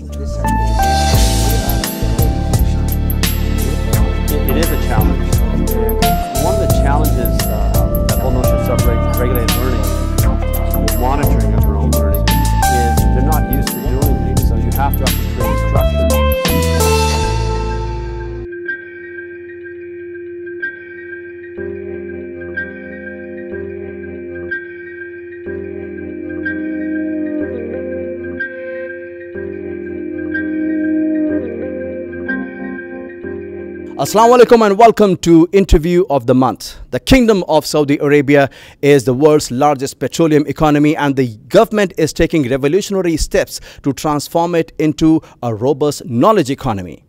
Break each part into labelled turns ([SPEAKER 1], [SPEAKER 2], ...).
[SPEAKER 1] It is a challenge. One of the challenges that whole notion of regulated learning, monitoring of their own learning, is they're not used to doing things, so you have to actually create structure. Assalamu alaikum and welcome to Interview of the Month. The Kingdom of Saudi Arabia is the world's largest petroleum economy, and the government is taking revolutionary steps to transform it into a robust knowledge economy.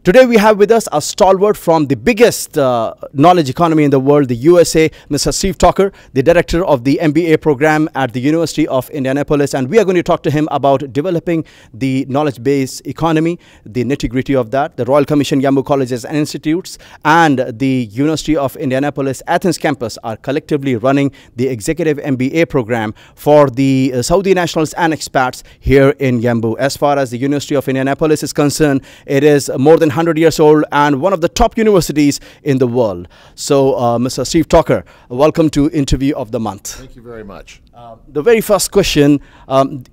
[SPEAKER 1] Today we have with us a stalwart from the biggest knowledge economy in the world, the USA, Mr. Steve Tokar, the director of the MBA program at the University of Indianapolis, and we are going to talk to him about developing the knowledge-based economy, the nitty-gritty of that. The Royal Commission Yambu Colleges and Institutes and the University of Indianapolis Athens campus are collectively running the executive MBA program for the Saudi nationals and expats here in Yambu. As far as the University of Indianapolis is concerned, it is more than 100 years old and one of the top universities in the world. So, Mr. Steve Tokar, welcome to Interview of the Month.
[SPEAKER 2] Thank you very much.
[SPEAKER 1] The very first question,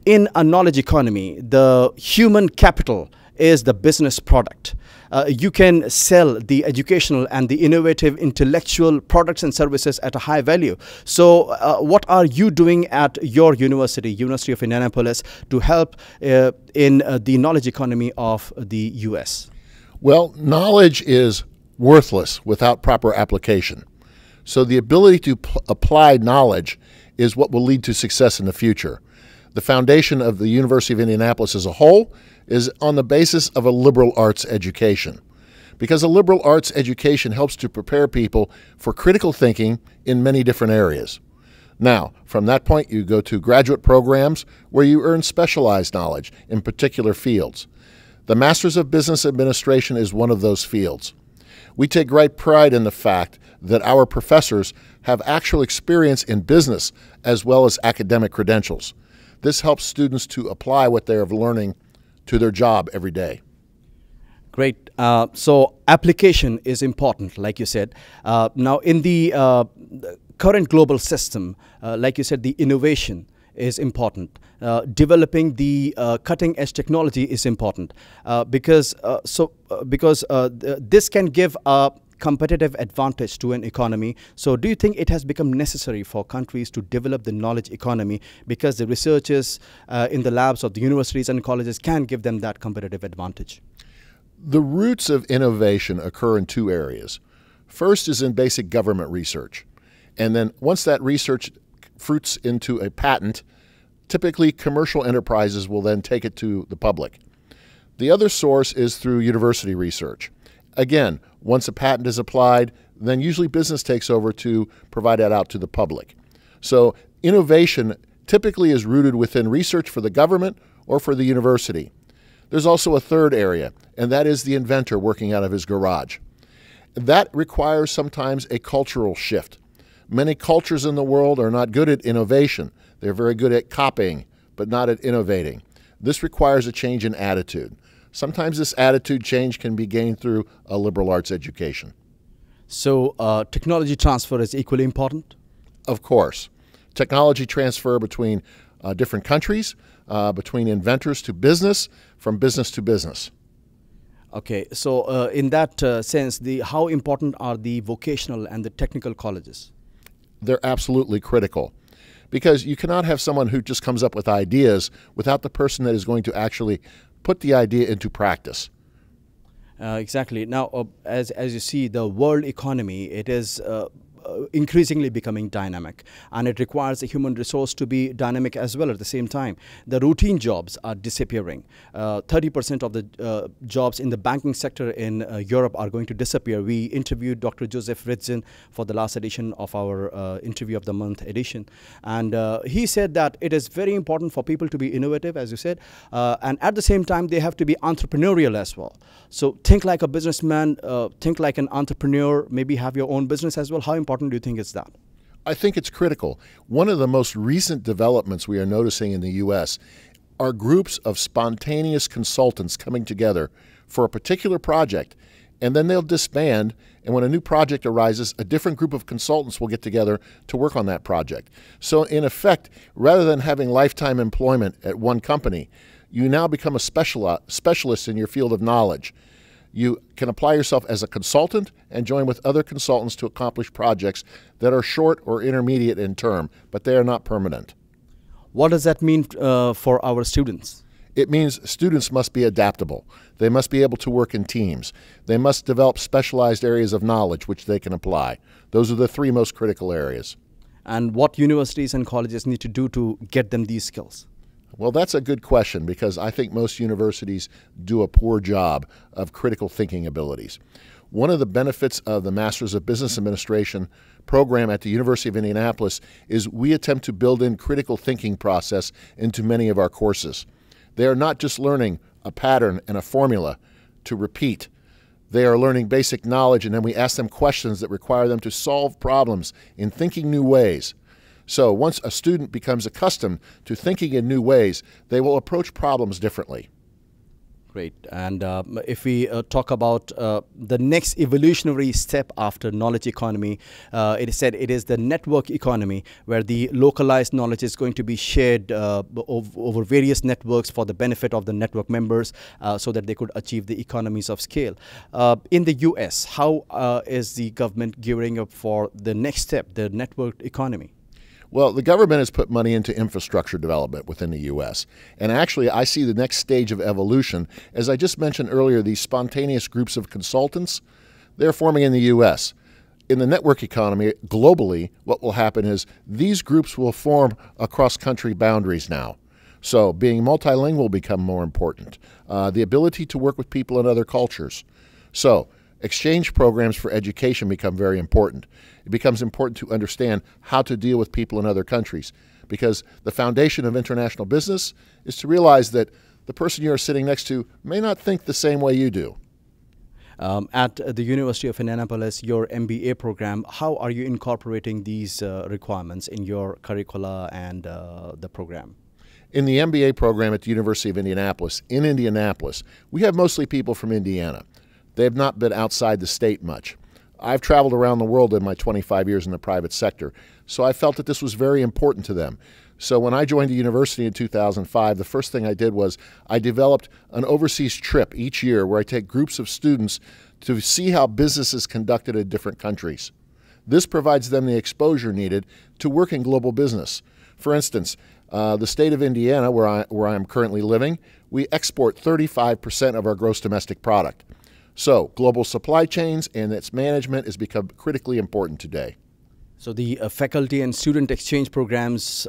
[SPEAKER 1] in a knowledge economy, the human capital is the business product. You can sell the educational and the innovative intellectual products and services at a high value. So what are you doing at your university, University of Indianapolis, to help in the knowledge economy of the US?
[SPEAKER 2] Well, knowledge is worthless without proper application. So the ability to apply knowledge is what will lead to success in the future. The foundation of the University of Indianapolis as a whole is on the basis of a liberal arts education, because a liberal arts education helps to prepare people for critical thinking in many different areas. Now, from that point, you go to graduate programs where you earn specialized knowledge in particular fields. The Masters of Business Administration is one of those fields. We take great pride in the fact that our professors have actual experience in business as well as academic credentials. This helps students to apply what they are learning to their job every day.
[SPEAKER 1] Great. So application is important, like you said. Now, in the current global system, like you said, the innovation is important. Developing the cutting-edge technology is important because this can give a competitive advantage to an economy. So do you think it has become necessary for countries to develop the knowledge economy because the researchers in the labs of the universities and colleges can give them that competitive advantage?
[SPEAKER 2] The roots of innovation occur in two areas. First is in basic government research. And then once that research fruits into a patent, typically commercial enterprises will then take it to the public. The other source is through university research. Again, once a patent is applied, then usually business takes over to provide that out to the public. So innovation typically is rooted within research for the government or for the university. There's also a third area, and that is the inventor working out of his garage. That requires sometimes a cultural shift. Many cultures in the world are not good at innovation. They're very good at copying, but not at innovating. This requires a change in attitude. Sometimes this attitude change can be gained through a liberal arts education.
[SPEAKER 1] So technology transfer is equally important?
[SPEAKER 2] Of course. Technology transfer between different countries, between inventors to business, from business to business.
[SPEAKER 1] Okay, so in that sense, how important are the vocational and the technical colleges?
[SPEAKER 2] They're absolutely critical, because you cannot have someone who just comes up with ideas without the person that is going to actually put the idea into practice.
[SPEAKER 1] Exactly. Now, as you see, the world economy, it is increasingly becoming dynamic, and it requires a human resource to be dynamic as well at the same time. The routine jobs are disappearing. 30% of the jobs in the banking sector in Europe are going to disappear. We interviewed Dr. Joseph Ritzin for the last edition of our Interview of the Month edition, and he said that it is very important for people to be innovative, as you said, and at the same time they have to be entrepreneurial as well. So think like a businessman, think like an entrepreneur, maybe have your own business as well. How important do you think is that?
[SPEAKER 2] I think it's critical. One of the most recent developments we are noticing in the U.S., are groups of spontaneous consultants coming together for a particular project, and then they'll disband, and when a new project arises, a different group of consultants will get together to work on that project. So in effect, rather than having lifetime employment at one company, you now become a specialist in your field of knowledge. You can apply yourself as a consultant and join with other consultants to accomplish projects that are short or intermediate in term, but they are not permanent.
[SPEAKER 1] What does that mean for our students?
[SPEAKER 2] It means students must be adaptable. They must be able to work in teams. They must develop specialized areas of knowledge which they can apply. Those are the three most critical areas.
[SPEAKER 1] And what universities and colleges need to do to get them these skills?
[SPEAKER 2] Well, that's a good question, because I think most universities do a poor job of critical thinking abilities. One of the benefits of the Masters of Business Administration program at the University of Indianapolis is we attempt to build in critical thinking process into many of our courses. They are not just learning a pattern and a formula to repeat. They are learning basic knowledge, and then we ask them questions that require them to solve problems in thinking new ways. So once a student becomes accustomed to thinking in new ways, they will approach problems differently.
[SPEAKER 1] Great. And if we talk about the next evolutionary step after knowledge economy, it is said it is the network economy, where the localized knowledge is going to be shared over various networks for the benefit of the network members, so that they could achieve the economies of scale. In the US, how is the government gearing up for the next step, the network economy?
[SPEAKER 2] Well, the government has put money into infrastructure development within the U.S. And actually, I see the next stage of evolution. As I just mentioned earlier, these spontaneous groups of consultants, they're forming in the U.S. In the network economy, globally, what will happen is these groups will form across country boundaries now. So being multilingual will become more important. The ability to work with people in other cultures. So exchange programs for education become very important. It becomes important to understand how to deal with people in other countries, because the foundation of international business is to realize that the person you are sitting next to may not think the same way you do.
[SPEAKER 1] At the University of Indianapolis, your MBA program, how are you incorporating these requirements in your curricula and the program?
[SPEAKER 2] In the MBA program at the University of Indianapolis, we have mostly people from Indiana. They have not been outside the state much. I've traveled around the world in my 25 years in the private sector, so I felt that this was very important to them. So when I joined the university in 2005, the first thing I did was I developed an overseas trip each year where I take groups of students to see how business is conducted in different countries. This provides them the exposure needed to work in global business. For instance, the state of Indiana, where I am currently living, we export 35% of our gross domestic product. So global supply chains and its management has become critically important today.
[SPEAKER 1] So the faculty and student exchange programs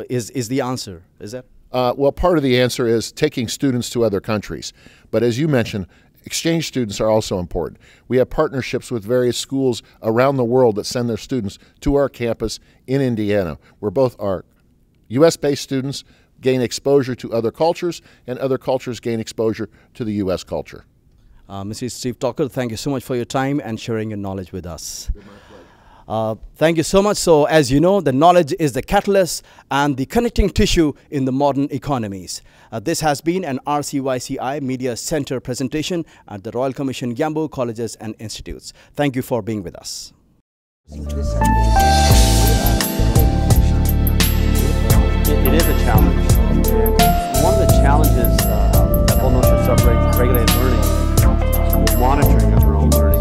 [SPEAKER 1] is the answer, is that?
[SPEAKER 2] Well, part of the answer is taking students to other countries. But as you mentioned, exchange students are also important. We have partnerships with various schools around the world that send their students to our campus in Indiana, where both our U.S.-based students gain exposure to other cultures and other cultures gain exposure to the U.S. culture.
[SPEAKER 1] Mr. Steve Tokar, thank you so much for your time and sharing your knowledge with us.
[SPEAKER 2] My pleasure.
[SPEAKER 1] Thank you so much. So as you know, the knowledge is the catalyst and the connecting tissue in the modern economies. This has been an RCYCI Media Center presentation at the Royal Commission Yambu Colleges and Institutes. Thank you for being with us.
[SPEAKER 3] It is a challenge. One of the challenges that Whole Notion Self-Regulated Learning is monitoring of their own learning.